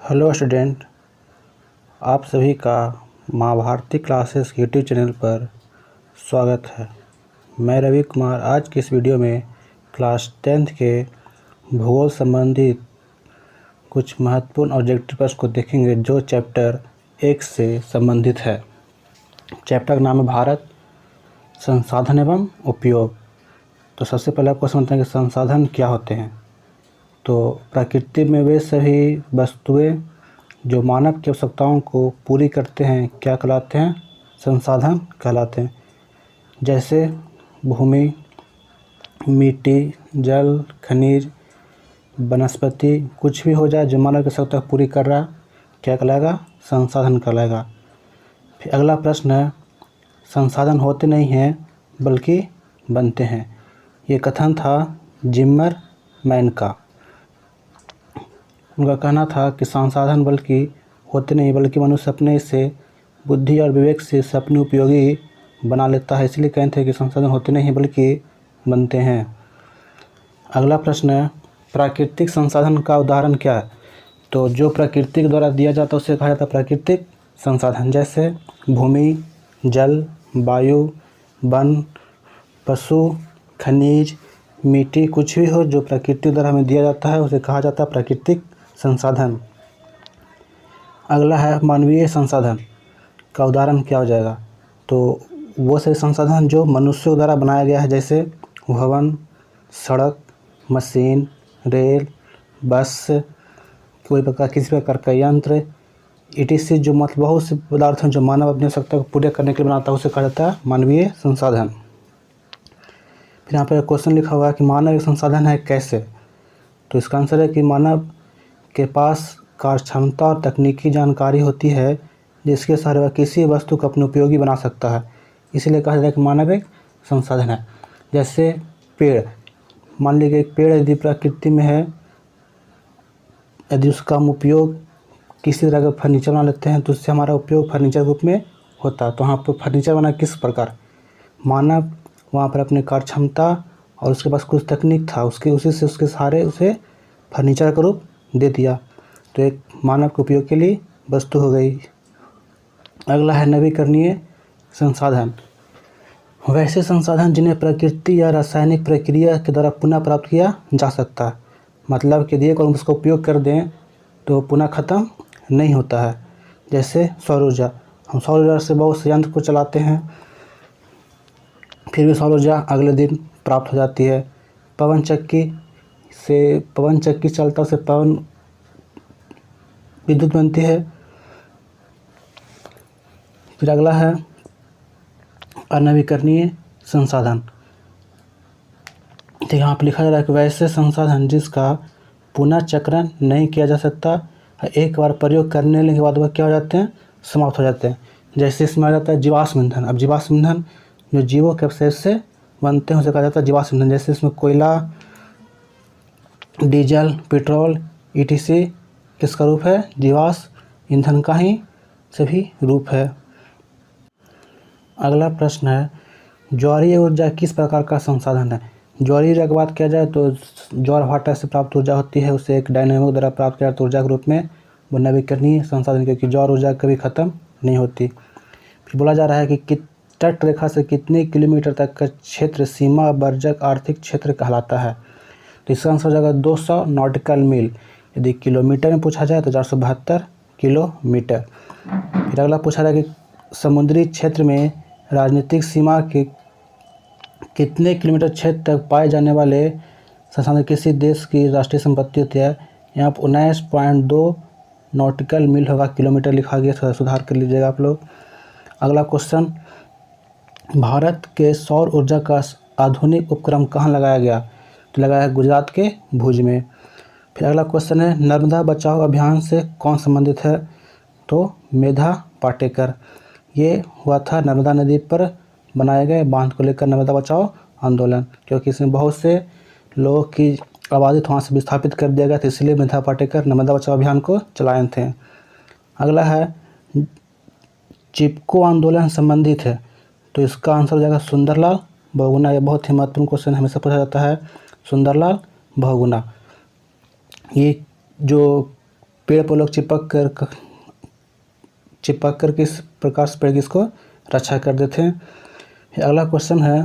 Hello student, आप सभी का माँ भारती क्लासेस यूट्यूब चैनल पर स्वागत है। मैं रवि कुमार आज की इस वीडियो में क्लास 10th के भूगोल संबंधित कुछ महत्वपूर्ण ऑब्जेक्टिव प्रश्न को देखेंगे जो चैप्टर 1 से संबंधित है। चैप्टर का नाम है भारत, संसाधन एवं उपयोग। तो सबसे पहले आपको समझते हैं कि संसाधन क्या होते हैं। तो प्रकृति में वे सभी वस्तुएं जो मानव की आवश्यकताओं को पूरी करते हैं क्या कहलाते हैं? संसाधन कहलाते हैं। जैसे भूमि, मिट्टी, जल, खनिज, वनस्पति, कुछ भी हो जाए जो मानव की आवश्यकता पूरी कर रहा क्या कहलाएगा? संसाधन कहलाएगा। फिर अगला प्रश्न है, संसाधन होते नहीं हैं बल्कि बनते हैं। ये कथन था जिम्मरमैन का। उनका कहना था कि संसाधन बल्कि होते नहीं बल्कि मनुष्य अपने से बुद्धि और विवेक से अपने उपयोगी बना लेता है, इसलिए कहते हैं कि संसाधन होते नहीं बल्कि बनते हैं। अगला प्रश्न है, प्राकृतिक संसाधन का उदाहरण क्या है? तो जो प्रकृति के द्वारा दिया जाता है उसे कहा जाता है प्राकृतिक संसाधन। जैसे भूमि, जल, वायु, वन, पशु, खनिज, मिट्टी, कुछ भी हो जो प्रकृति द्वारा हमें दिया जाता है उसे कहा जाता है प्राकृतिक संसाधन। अगला है मानवीय संसाधन का उदाहरण क्या हो जाएगा? तो वो से संसाधन जो मनुष्यों द्वारा बनाया गया है, जैसे भवन, सड़क, मशीन, रेल, बस, कोई प्रकार किसी प्रकार का यंत्र, etc जो मतलब बहुत से पदार्थ हैं जो मानव अपनी आवश्यकता को पूरे करने के लिए बनाता है उसे कहा जाता है मानवीय संसाधन। फिर यहाँ पर क्वेश्चन लिखा हुआ है कि मानव एक संसाधन है कैसे? तो इसका आंसर है कि मानव के पास कार्य क्षमता और तकनीकी जानकारी होती है जिसके सहारे वह किसी वस्तु को अपने उपयोगी बना सकता है, इसलिए कहा जाता है कि मानव एक संसाधन है। जैसे पेड़, मान लीजिए एक पेड़ यदि प्रकृति में है, यदि उसका हम उपयोग किसी तरह का फर्नीचर बना लेते हैं तो उससे हमारा उपयोग फर्नीचर के रूप में होता है। तो वहाँ पर फर्नीचर बना किस प्रकार? मानव वहाँ पर अपने कार्य क्षमता और उसके पास कुछ तकनीक था, उसके सहारे उसे फर्नीचर का रूप दे दिया, तो एक मानव के उपयोग के लिए वस्तु हो गई। अगला है नवीकरणीय संसाधन। वैसे संसाधन जिन्हें प्रकृति या रासायनिक प्रक्रिया के द्वारा पुनः प्राप्त किया जा सकता है, मतलब कि यदि हम उसका उपयोग कर दें तो पुनः खत्म नहीं होता है। जैसे सौर ऊर्जा, हम सौर ऊर्जा से बहुत से यंत्र को चलाते हैं फिर भी सौर ऊर्जा अगले दिन प्राप्त हो जाती है। पवन चक्की चलता से पवन विद्युत बनती है। फिर अगला है अनवीकरणीय संसाधन। तो यहाँ पर लिखा जा रहा है कि वैसे संसाधन जिसका पुनः चक्रण नहीं किया जा सकता, एक बार प्रयोग करने के बाद वह क्या हो जाते हैं? समाप्त हो जाते हैं। जैसे इसमें आ जाता है जीवाश्म ईंधन। अब जीवाश्म ईंधन जो जीवों के अवशेष से बनते हैं उसे कहा जाता है जीवाश्म ईंधन। जैसे इसमें कोयला, डीजल, पेट्रोल, etc किसका रूप है? जीवाश्म ईंधन का ही सभी रूप है। अगला प्रश्न है, ज्वारीय ऊर्जा किस प्रकार का संसाधन है? ज्वारीय ऊर्जा की बात किया जाए तो ज्वार भाटा से प्राप्त ऊर्जा होती है, उसे एक डायनेमो द्वारा प्राप्त किया जाता ऊर्जा के रूप में वो नवीकरणीय संसाधन, क्योंकि ज्वार ऊर्जा कभी खत्म नहीं होती। फिर बोला जा रहा है कि तट रेखा से कितने किलोमीटर तक का क्षेत्र सीमा वर्जक आर्थिक क्षेत्र कहलाता है? तो इसका आंसर हो जाएगा 200 नॉटिकल मील। यदि किलोमीटर में पूछा जाए तो 472 किलोमीटर। फिर अगला पूछा जाए कि समुद्री क्षेत्र में राजनीतिक सीमा के कितने किलोमीटर क्षेत्र तक पाए जाने वाले संसाधन किसी देश की राष्ट्रीय संपत्ति होती है? यहाँ पर 19.2 नॉटिकल मील होगा, किलोमीटर लिखा गया, थोड़ा सुधार कर लीजिएगा आप लोग। अगला क्वेश्चन, भारत के सौर ऊर्जा का आधुनिक उपक्रम कहाँ लगाया गया? तो लगाया है गुजरात के भुज में। फिर अगला क्वेश्चन है, नर्मदा बचाओ अभियान से कौन संबंधित है? तो मेधा पाटेकर। ये हुआ था नर्मदा नदी पर बनाए गए बांध को लेकर नर्मदा बचाओ आंदोलन, क्योंकि इसमें बहुत से लोगों की आबादी वहाँ से विस्थापित कर दिया गया था, इसलिए मेधा पाटेकर नर्मदा बचाओ अभियान को चलाए थे। अगला है चिपको आंदोलन संबंधित है, तो इसका आंसर हो जाएगा सुंदरलाल बहुगुणा। ये बहुत ही महत्वपूर्ण क्वेश्चन हमेशा पूछा जाता है, सुंदरलाल बहुगुणा। ये जो पेड़ पर लोग चिपक कर किस प्रकार से पेड़ की इसको रक्षा करते थे। फिर अगला क्वेश्चन है,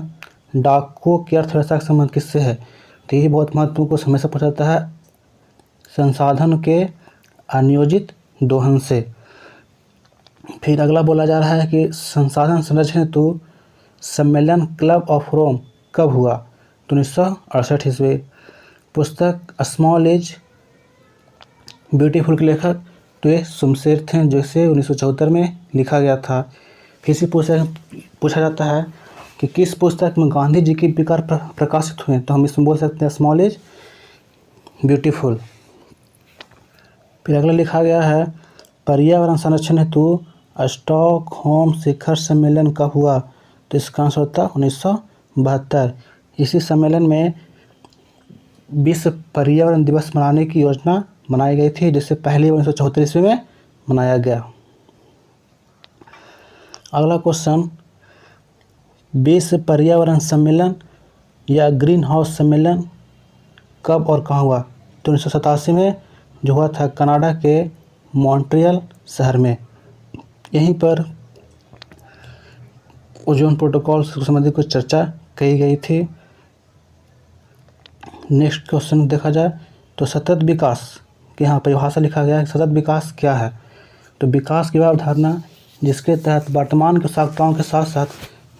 डाकों की अर्थव्यवस्था का संबंध किससे है? तो ये बहुत महत्वपूर्ण क्वेश्चन हमेशा पूछा जाता है, संसाधन के अनियोजित दोहन से। फिर अगला बोला जा रहा है कि संसाधन संरक्षण हेतु सम्मेलन क्लब ऑफ रोम कब हुआ? तो 1968 ईस्वी। पुस्तक स्मॉल इज ब्यूटीफुल के लेखक तो ये शमशेर थे, जिसे 1974 में लिखा गया था। फिर से पूछा जाता है कि किस पुस्तक में गांधी जी के विचार प्रकाशित हुए? तो हम इसमें बोल सकते हैं स्मॉल इज ब्यूटीफुल। फिर अगला लिखा गया है, पर्यावरण संरक्षण हेतु स्टॉकहोम शिखर सम्मेलन कब हुआ? तो इसका आंसर होता 1972। इसी सम्मेलन में विश्व पर्यावरण दिवस मनाने की योजना बनाई गई थी, जिससे पहले 1974 ईस्वी में मनाया गया। अगला क्वेश्चन, विश्व पर्यावरण सम्मेलन या ग्रीन हाउस सम्मेलन कब और कहाँ हुआ? तो 1987 में जो हुआ था कनाडा के मॉन्ट्रियल शहर में। यहीं पर ओजोन प्रोटोकॉल से संबंधित कुछ चर्चा की गई थी। नेक्स्ट क्वेश्चन देखा जाए तो सतत विकास की यहाँ परिभाषा लिखा गया है। सतत विकास क्या है? तो विकास की वह अवधारणा जिसके तहत वर्तमान की आवश्यकताओं के साथ साथ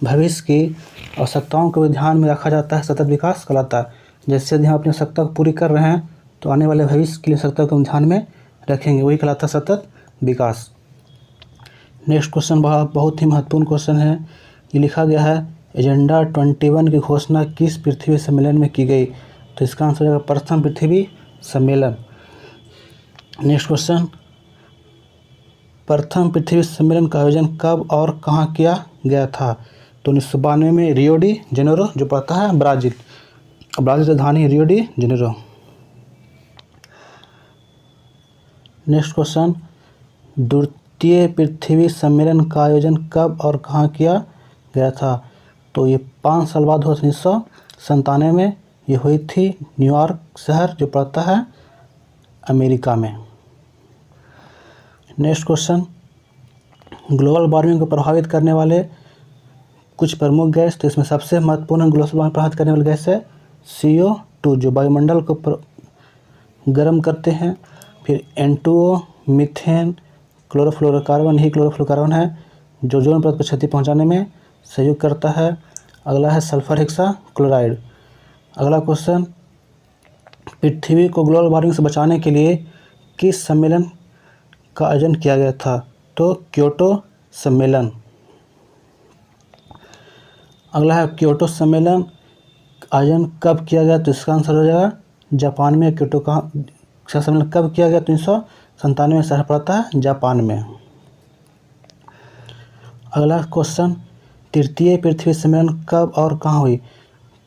भविष्य की आवश्यकताओं को भी ध्यान में रखा जाता है, सतत विकास कहलाता है। जैसे यदि हम अपनी आवश्यकता को पूरी कर रहे हैं तो आने वाले भविष्य के लिए आवश्यकता को हम ध्यान में रखेंगे, वही कहलाता है सतत विकास। नेक्स्ट क्वेश्चन बहुत ही महत्वपूर्ण क्वेश्चन है। ये लिखा गया है, एजेंडा 21 की घोषणा किस पृथ्वी सम्मेलन में की गई? तो इसका आंसर होगा प्रथम पृथ्वी सम्मेलन। नेक्स्ट क्वेश्चन, प्रथम पृथ्वी सम्मेलन का आयोजन कब और कहाँ किया गया था? तो 1992 में रियो डी जेनेरो, जो पड़ता है ब्राज़ील राजधानी Rio de Janeiro. Next question, द्वितीय पृथ्वी सम्मेलन का आयोजन कब और कहाँ किया गया था? तो ये 5 साल बाद हुआ, 1997 में ये हुई थी न्यूयॉर्क शहर, जो पड़ता है अमेरिका में। नेक्स्ट क्वेश्चन, ग्लोबल वार्मिंग को प्रभावित करने वाले कुछ प्रमुख गैस। तो इसमें सबसे महत्वपूर्ण ग्लोबल वार्मिंग प्रभावित करने वाली गैस है CO2, जो वायुमंडल को गर्म करते हैं। फिर N2O, मीथेन, क्लोरोफ्लोरोकार्बन, ही क्लोरोफ्लोरोकार्बन है जो ओजोन परत पर क्षति पहुंचाने में सहयोग करता है। अगला है सल्फर हेक्साक्लोराइड। अगला क्वेश्चन, पृथ्वी को ग्लोबल वार्मिंग से बचाने के लिए किस सम्मेलन का आयोजन किया गया था? तो क्योटो सम्मेलन। अगला है क्योटो सम्मेलन आयोजन कब किया गया? तो इसका आंसर हो जाएगा जापान में। क्योटो का सम्मेलन कब किया गया? तो 1997 में शहर पड़ता है जापान में। अगला क्वेश्चन, तृतीय पृथ्वी सम्मेलन कब और कहाँ हुई?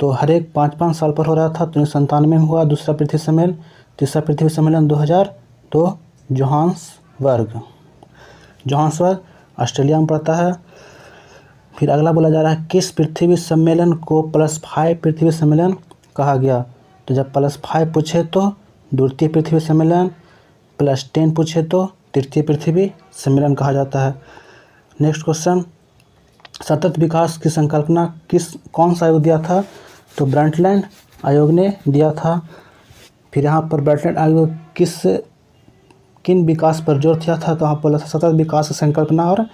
तो हर एक 5-5 साल पर हो रहा था। तो 1997 में हुआ दूसरा पृथ्वी सम्मेलन। तीसरा पृथ्वी सम्मेलन 2002 जोहान्सबर्ग ऑस्ट्रेलिया में पड़ता है। फिर अगला बोला जा रहा है, किस पृथ्वी सम्मेलन को +5 पृथ्वी सम्मेलन कहा गया? तो जब +5 पूछे तो द्वितीय पृथ्वी सम्मेलन, +10 पूछे तो तृतीय पृथ्वी सम्मेलन कहा जाता है। नेक्स्ट क्वेश्चन, सतत विकास की संकल्पना कौन सा आयोग दिया था? तो ब्रंटलैंड आयोग ने दिया था। फिर यहाँ पर ब्रंटलैंड आयोग किन विकास पर जोर दिया था? तो यहाँ पर सतत विकास की संकल्पना और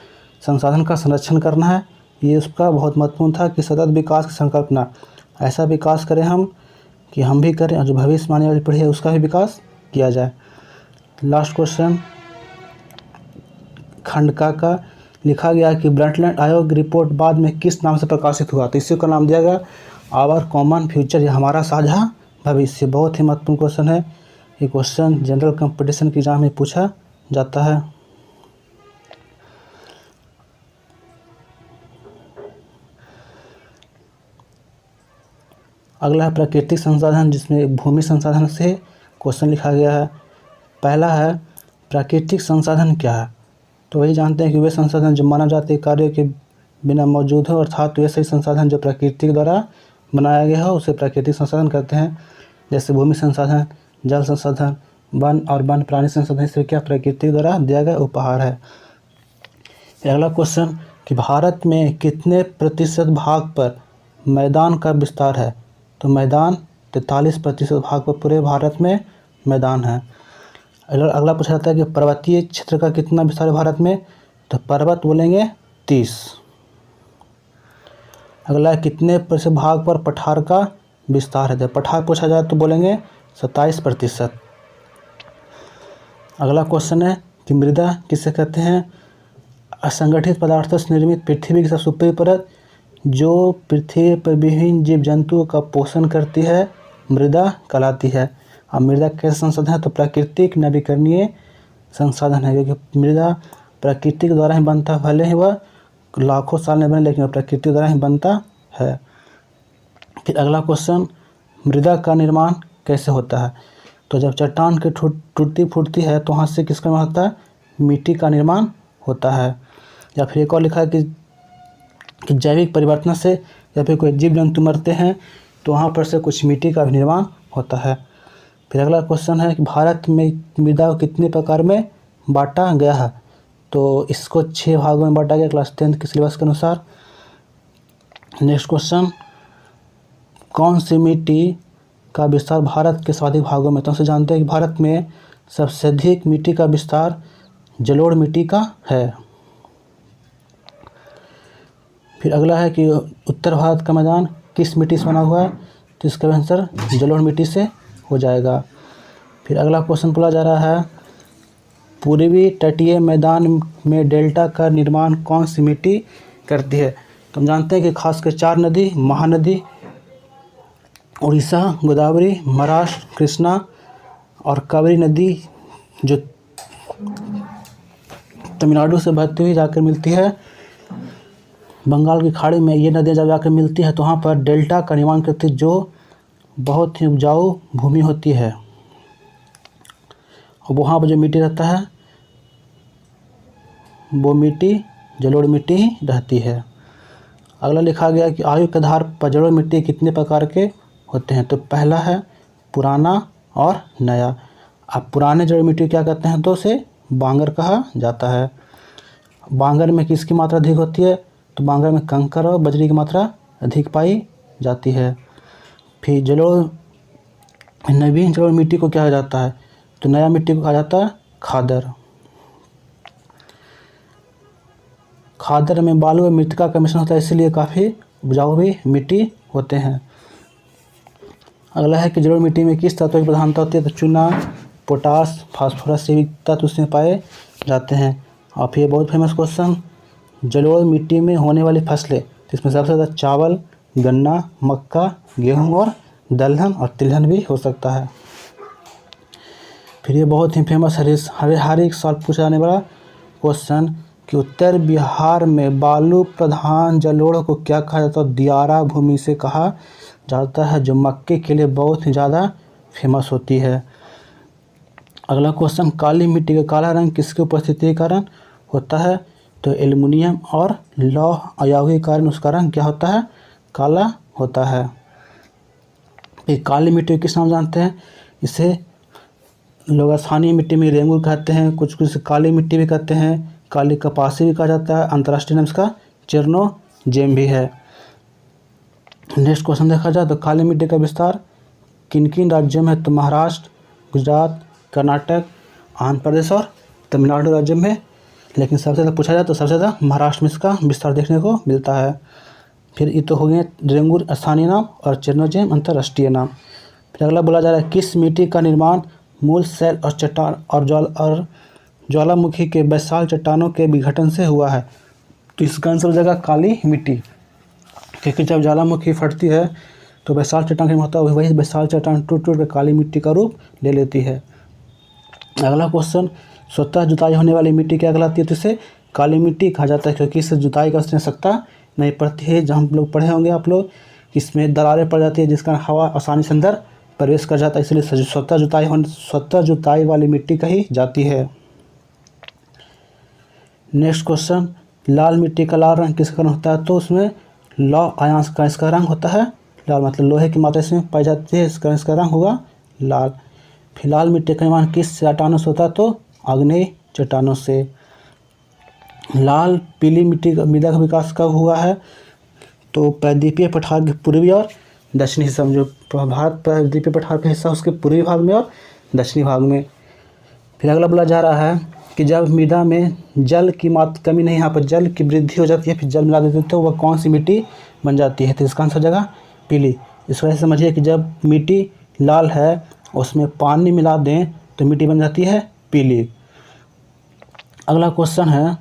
संसाधन का संरक्षण करना है। ये उसका बहुत महत्वपूर्ण था कि सतत विकास की संकल्पना, ऐसा विकास करें हम कि हम भी करें और जो भविष्य में आने वाली पीढ़ी है उसका भी विकास किया जाए। लास्ट क्वेश्चन, खंड का लिखा गया कि ब्रंटलैंड आयोग रिपोर्ट बाद में किस नाम से प्रकाशित हुआ? तो इसी का नाम दिया गया आवर कॉमन फ्यूचर, या हमारा साझा भविष्य। बहुत ही महत्वपूर्ण क्वेश्चन है। ये क्वेश्चन जनरल कंपटीशन की एग्जाम में पूछा जाता है। अगला है प्राकृतिक संसाधन, जिसमें भूमि संसाधन से क्वेश्चन लिखा गया है। पहला है, प्राकृतिक संसाधन क्या है? तो वही जानते हैं कि वे संसाधन जो मानव जाति कार्यों के बिना मौजूद हो, अर्थात वे सही संसाधन जो प्रकृति द्वारा बनाया गया हो उसे प्राकृतिक संसाधन कहते हैं। जैसे भूमि संसाधन, जल संसाधन, वन और वन प्राणी संसाधन से क्या प्रकृति द्वारा दिया गया उपहार है। फिर अगला क्वेश्चन कि भारत में कितने प्रतिशत भाग पर मैदान का विस्तार है। तो मैदान 43% भाग पर पूरे भारत में मैदान है। अगला पूछा जाता है कि पर्वतीय क्षेत्र का कितना विस्तार है भारत में। तो पर्वत बोलेंगे 30। अगला कितने प्रतिशत भाग पर पठार का विस्तार है। जब पठार पूछा जाए तो बोलेंगे 27%। अगला क्वेश्चन है कि मृदा किसे कहते हैं। असंगठित पदार्थों से निर्मित पृथ्वी की सबसे ऊपरी परत जो पृथ्वी पर विभिन्न जीव जंतुओं का पोषण करती है मृदा कहलाती है। अब मृदा कैसे संसाधन है। तो प्राकृतिक नवीकरणीय संसाधन है, क्योंकि मृदा प्रकृति के द्वारा ही बनता है, भले ही वह लाखों साल में बने लेकिन प्रकृति द्वारा ही बनता है। फिर अगला क्वेश्चन मृदा का निर्माण कैसे होता है। तो जब चट्टान की टूटती फूटती है तो वहाँ से किसका निर्माण होता है। मिट्टी का निर्माण होता है। या फिर एक और लिखा है कि जैविक परिवर्तन से या फिर कोई जीव जंतु मरते हैं तो वहाँ पर से कुछ मिट्टी का भी निर्माण होता है। फिर अगला क्वेश्चन है कि भारत में मृदा को कितने प्रकार में बांटा गया है। तो इसको 6 भागों में बांटा गया क्लास 10 के सिलेबस के अनुसार। नेक्स्ट क्वेश्चन कौन सी मिट्टी का विस्तार भारत के सर्वाधिक भागों में। तो हम जानते हैं कि भारत में सबसे अधिक मिट्टी का विस्तार जलोढ़ मिट्टी का है। फिर अगला है कि उत्तर भारत का मैदान किस मिट्टी से बना हुआ है। तो इसका आंसर जलोढ़ मिट्टी से हो जाएगा। फिर अगला क्वेश्चन बोला जा रहा है पूर्वी तटीय मैदान में डेल्टा का निर्माण कौन सी मिट्टी करती है। तो हम जानते हैं कि खासकर 4 नदी महानदी उड़ीसा गोदावरी महाराष्ट्र कृष्णा और कावेरी नदी जो तमिलनाडु से बहती हुई जाकर मिलती है बंगाल की खाड़ी में, ये नदियाँ जब जाकर मिलती है तो वहाँ पर डेल्टा का निर्माण करती है जो बहुत ही उपजाऊ भूमि होती है और वहाँ पर जो मिट्टी रहता है वो मिट्टी जलोढ़ मिट्टी ही रहती है। अगला लिखा गया कि आयु के आधार पर जलोढ़ मिट्टी कितने प्रकार के होते हैं। तो पहला है पुराना और नया। अब पुराने जलोढ़ मिट्टी क्या कहते हैं तो उसे बांगर कहा जाता है। बांगर में किसकी मात्रा अधिक होती है। तो बांगर में कंकर और बजरी की मात्रा अधिक पाई जाती है। फिर नवीन जलोढ़ मिट्टी को क्या कहा जाता है। तो नया मिट्टी को कहा जाता है खादर। खादर में बालू और मृतिका का मिश्रण होता है इसलिए काफ़ी उपजाऊ भी मिट्टी होते हैं। अगला है कि जलोढ़ मिट्टी में किस तत्व की प्रधानता होती है। तो चूना पोटास फास्फोरस से तत्व उसमें पाए जाते हैं। और फिर बहुत फेमस क्वेश्चन जलोढ़ मिट्टी में होने वाली फसलें। इसमें सबसे ज़्यादा चावल गन्ना मक्का गेहूँ और दलहन और तिलहन भी हो सकता है। फिर ये बहुत ही फेमस हर एक साल पूछा जाने वाला क्वेश्चन कि उत्तर बिहार में बालू प्रधान जलोढ़ को क्या कहा जाता है। दियारा भूमि से कहा जाता है जो मक्के के लिए बहुत ही ज़्यादा फेमस होती है। अगला क्वेश्चन काली मिट्टी का काला रंग किसकी उपस्थिति के कारण होता है। तो एल्युमिनियम और लौह अयस्क के कारण उसका रंग क्या होता है काला होता है। ये काली मिट्टी किस नाम जानते हैं। इसे लोग स्थानीय मिट्टी में रेंगुर कहते हैं, कुछ काली मिट्टी भी कहते हैं, काली कपासी भी कहा जाता है, अंतर्राष्ट्रीय नाम इसका चेरनोजेम भी है। नेक्स्ट क्वेश्चन देखा जाए तो काली मिट्टी का विस्तार किन किन राज्यों में है। तो महाराष्ट्र गुजरात कर्नाटक आंध्र प्रदेश और तमिलनाडु राज्य में। लेकिन सबसे ज़्यादा पूछा जाए तो सबसे ज़्यादा महाराष्ट्र में इसका विस्तार देखने को मिलता है। फिर ये तो हो गए रेंगुर स्थानीय नाम और चेरनोजेम अंतर्राष्ट्रीय नाम। फिर अगला बोला जा रहा है किस मिट्टी का निर्माण मूल शैल और चट्टान और ज्वालामुखी के बैसाल्ट चट्टानों के विघटन से हुआ है। तो इसका आंसर हो जाएगा काली मिट्टी, क्योंकि जब ज्वालामुखी फटती है तो बैसाल्ट चट्टान का होता है वही बैसाल्ट चट्टान टूट कर काली मिट्टी का रूप ले लेती है। अगला क्वेश्चन स्वतः जुताई होने वाली मिट्टी क्या कहलाती है। तो इसे काली मिट्टी कहा जाता है क्योंकि इससे जुताई का आवश्यकता नहीं पड़ती है। जहाँ हम लोग पढ़े होंगे आप लोग इसमें दरारें पड़ जाती है जिसका हवा आसानी से अंदर प्रवेश कर जाता है, इसलिए स्वतः जुताई वाली मिट्टी कही जाती है। नेक्स्ट क्वेश्चन लाल मिट्टी का लाल रंग किस कारण होता है। तो उसमें लौह अयस्क का इसका रंग होता है लाल, मतलब लोहे की मात्रा इसमें पाई जाती है, इसका रंग होगा लाल। फिलहाल मिट्टी का निर्माण किस चट्टानों से होता है? तो आग्नेय चट्टानों से। लाल पीली मिट्टी का मृदा का विकास कब हुआ है? तो प्रायद्वीपीय पठार के पूर्वी और दक्षिणी हिस्सा में, जो भारत प्रायद्वीपीय पठार का हिस्सा उसके पूर्वी भाग में और दक्षिणी भाग में। फिर अगला बोला जा रहा है कि जब मृदा में जल की मात्रा कमी नहीं, यहाँ पर जल की वृद्धि हो जाती है, फिर जल मिला देते हैं तो वह कौन सी मिट्टी बन जाती है? तो इसका आंसर हो जाएगा पीली। इस वजह से समझिए कि जब मिट्टी लाल है उसमें पानी मिला दें तो मिट्टी बन जाती है पीली। अगला क्वेश्चन है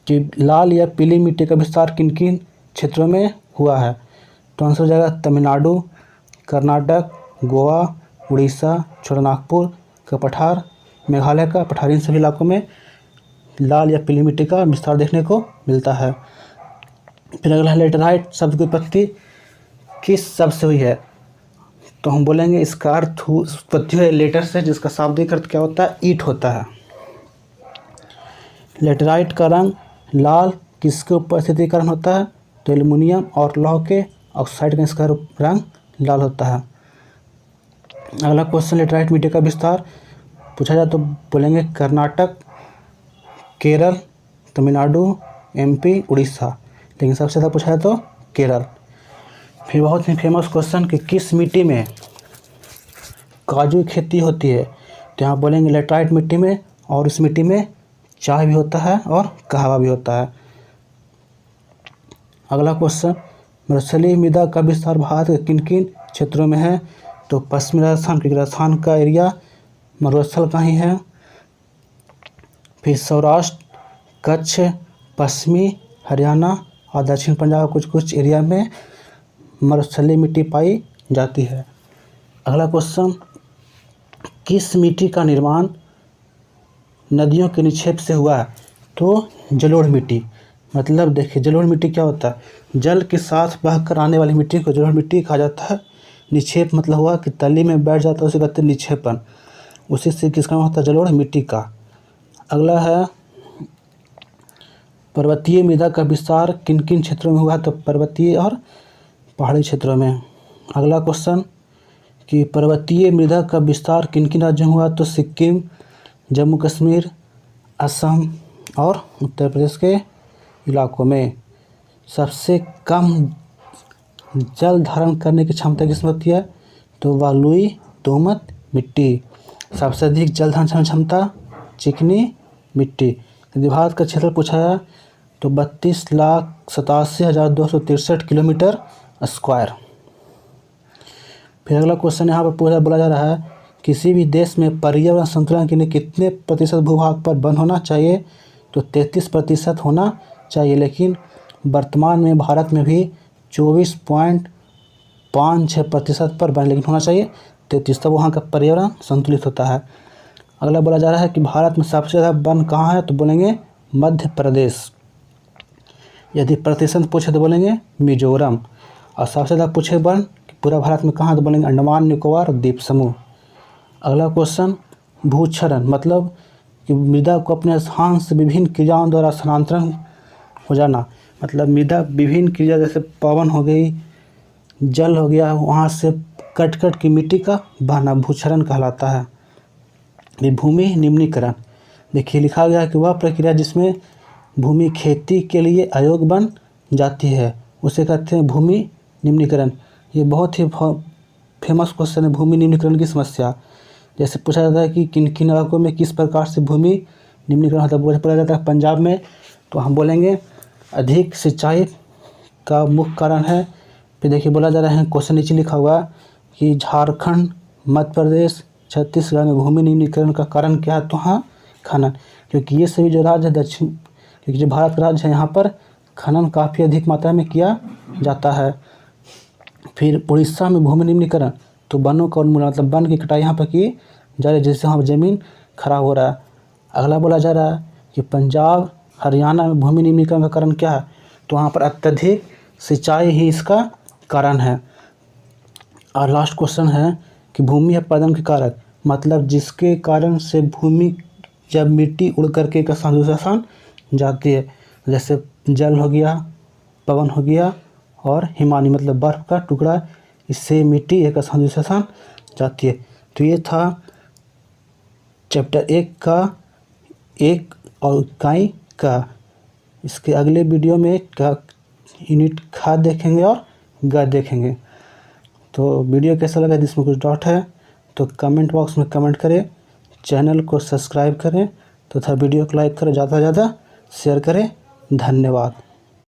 कि लाल या पीली मिट्टी का विस्तार किन किन क्षेत्रों में हुआ है? तो आंसर हो जाएगा तमिलनाडु, कर्नाटक, गोवा, उड़ीसा, छोटानागपुर का पठार, मेघालय का पठार, इन सभी इलाकों में लाल या पीली मिट्टी का विस्तार देखने को मिलता है। फिर अगला है लेटराइट शब्द की उत्पत्ति किस शब्द से हुई है? तो हम बोलेंगे इसका अर्थ उत्पत्ति है लेटर से, जिसका शाब्दिक अर्थ क्या होता है? ईंट होता है। लेटराइट का रंग लाल किसके उपस्थिति के कारण होता है? तो एल्युमिनियम और लौह के ऑक्साइड का इसका रंग लाल होता है। अगला क्वेश्चन, लेटराइट मिट्टी का विस्तार पूछा जाए तो बोलेंगे कर्नाटक, केरल, तमिलनाडु, एमपी, उड़ीसा, लेकिन सबसे ज़्यादा पूछा जाए तो केरल। फिर बहुत ही फेमस क्वेश्चन कि किस मिट्टी में काजू की खेती होती है? तो यहाँ बोलेंगे लेटराइट मिट्टी में, और इस मिट्टी में चाय भी होता है और कहवा भी होता है। अगला क्वेश्चन, मरुस्थलीय मृदा का विस्तार भारत के किन किन क्षेत्रों में है? तो पश्चिमी राजस्थान, क्योंकि राजस्थान का एरिया मरुस्थल का ही है। फिर सौराष्ट्र, कच्छ, पश्चिमी हरियाणा और दक्षिण पंजाब कुछ कुछ एरिया में मरुस्थलीय मिट्टी पाई जाती है। अगला क्वेश्चन, किस मिट्टी का निर्माण नदियों के निक्षेप से हुआ है? तो जलोढ़ मिट्टी। मतलब देखिए जलोढ़ मिट्टी क्या होता है? जल के साथ बहकर आने वाली मिट्टी को जलोढ़ मिट्टी कहा जाता है। निक्षेप मतलब हुआ कि तली में बैठ जाता है, उसे कहते हैं निक्षेपण। उसी से किसका नाम होता है? जलोढ़ मिट्टी का। अगला है पर्वतीय मृदा का विस्तार किन किन क्षेत्रों में हुआ? तो पर्वतीय और पहाड़ी क्षेत्रों में। अगला क्वेश्चन कि पर्वतीय मृदा का विस्तार किन किन राज्यों में हुआ? तो सिक्किम, जम्मू कश्मीर, असम और उत्तर प्रदेश के इलाकों में। सबसे कम जल धारण करने की क्षमता किसमें होती है? तो बलुई दोमट मिट्टी। सबसे अधिक जल धारण क्षमता चिकनी मिट्टी। यदि भारत का क्षेत्र पूछा है तो 32,87,263 किलोमीटर स्क्वायर। फिर अगला क्वेश्चन यहाँ पर बोला जा रहा है किसी भी देश में पर्यावरण संतुलन के लिए कितने प्रतिशत भूभाग पर वन होना चाहिए? तो 33% होना चाहिए, लेकिन वर्तमान में भारत में भी 24.56% पर वन लेकिन होना चाहिए 33, तब वहाँ का पर्यावरण संतुलित होता है। अगला बोला जा रहा है कि भारत में सबसे ज़्यादा वन कहाँ है? तो बोलेंगे मध्य प्रदेश। यदि प्रतिशत पूछे तो बोलेंगे मिजोरम। और सबसे ज़्यादा पूछे वन पूरा भारत में कहाँ? तो बोलेंगे अंडमान निकोबार द्वीप समूह। अगला क्वेश्चन, भूक्षरण मतलब कि मृदा को अपने स्थान से विभिन्न क्रियाओं द्वारा स्थानांतरण हो जाना। मतलब मृदा विभिन्न क्रिया जैसे पवन हो गई, जल हो गया, वहाँ से कट कट की मिट्टी का बहना भूक्षरण कहलाता है। भूमि निम्नीकरण, देखिए लिखा गया है कि वह प्रक्रिया जिसमें भूमि खेती के अयोग्य बन जाती है उसे कहते हैं भूमि निम्नीकरण। ये बहुत ही फेमस क्वेश्चन है, भूमि निम्नीकरण की समस्या। जैसे पूछा जाता है कि किन किन इलाकों में किस प्रकार से भूमि निम्नीकरण होता है? पूछा जाता है पंजाब में, तो हम बोलेंगे अधिक सिंचाई का मुख्य कारण है। फिर देखिए बोला जा रहा है, क्वेश्चन नीचे लिखा हुआ कि झारखंड, मध्य प्रदेश, छत्तीसगढ़ में भूमि निम्नीकरण का कारण क्या है? तो हाँ खनन, क्योंकि ये सभी जो राज्य है दक्षिण, क्योंकि जो भारत का राज्य है यहाँ पर खनन काफ़ी अधिक मात्रा में किया जाता है। फिर उड़ीसा में भूमि निम्नीकरण, तो वनों का उन्मूलन मतलब वन की कटाई यहाँ पर की जा रही है, जिससे वहाँ ज़मीन खराब हो रहा है। अगला बोला जा रहा है कि पंजाब, हरियाणा में भूमि निम्नीकरण का कारण क्या है? तो वहाँ पर अत्यधिक सिंचाई ही इसका कारण है। और लास्ट क्वेश्चन है कि भूमि अपरदन के कारक मतलब जिसके कारण से भूमि जब मिट्टी उड़ करके एक स्थान दूसरा स्थान जाती है, जैसे जल हो गया, पवन हो गया और हिमानी मतलब बर्फ़ का टुकड़ा, इससे मिट्टी एक स्थान दूसरे स्थान जाती है। तो ये था चैप्टर 1 का एक और इकाई का। इसके अगले वीडियो में का यूनिट खा देखेंगे और ग देखेंगे। तो वीडियो कैसा लगा, जिसमें कुछ डाउट है तो कमेंट बॉक्स में कमेंट करें, चैनल को सब्सक्राइब करें तथा वीडियो को लाइक करें, ज़्यादा से ज़्यादा शेयर करें। धन्यवाद।